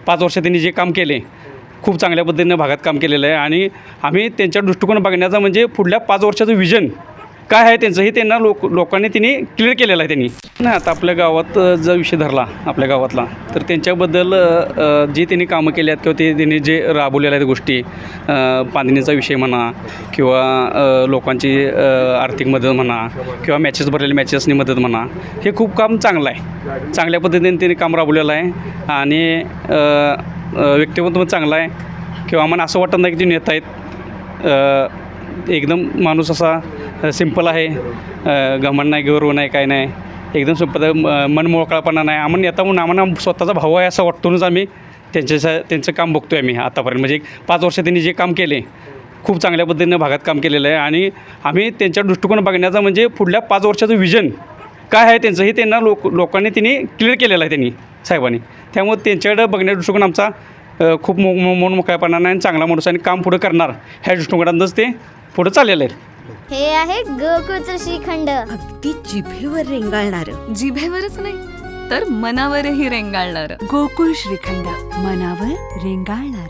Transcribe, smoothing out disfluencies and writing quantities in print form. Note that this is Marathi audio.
5 वर्षात त्यांनी जे काम केले खूप चांगल्या पद्धतीनं भागात काम केलेलं आहे आणि आम्ही त्यांच्या दृष्टिकोन बघण्याचा म्हणजे पुढल्या 5 वर्षाचं विजन काय आहे त्यांचं हे त्यांना लोकांनी त्यांनी क्लिअर केलेलं आहे त्यांनी. नाही आता आपल्या गावात जर विषय धरला आपल्या गावातला तर त्यांच्याबद्दल जे त्यांनी कामं केली आहेत किंवा ते त्यांनी जे राबवलेल्या आहेत गोष्टी बांधणीचा विषय म्हणा किंवा लोकांची आर्थिक मदत म्हणा किंवा मॅचेस भरलेल्या मॅचेसनी मदत म्हणा हे खूप काम चांगलं आहे. चांगल्या पद्धतीने त्यांनी काम राबवलेलं आहे आणि व्यक्तिमत्व पण चांगला आहे किंवा आम्हाला असं वाटत नाही की ते नेता आहेत. एकदम माणूस असा सिंपल आहे, घमंड नाही गौरव नाही काय नाही, एकदम सिंपल मन मोकळापणा नाही. आम्हाला नेता म्हणून आम्हाला स्वतःचा भाऊ आहे असं वाटतूनच आम्ही त्यांचं काम बघतो आहे आम्ही आतापर्यंत. म्हणजे 5 वर्षात त्यांनी जे काम केले खूप चांगल्या पद्धतीनं भागात काम केलेलं आहे आणि आम्ही त्यांच्या दृष्टिकोन बघण्याचा म्हणजे पुढल्या 5 वर्षाचं विजन काय आहे त्यांचं हे त्यांना लोकांनी त्यांनी क्लिअर केलेलं आहे त्यांनी साहेबांनी. त्यामुळे त्यांच्याकडे बघण्याचा दृष्टिकोन आमचा खूप मन मोकळ्यापणानं आणि चांगला माणूस आणि काम पुढं करणार ह्या दृष्टिकोनातच ते पुढं चाललेलं आहे. हे आहे गोकुळचं श्रीखंड, अगदी जिभेवर रेंगाळणार. जिभेवरच नाही तर मनावरही रेंगाळणार. गोकुळ श्रीखंड, मनावर रेंगाळणार.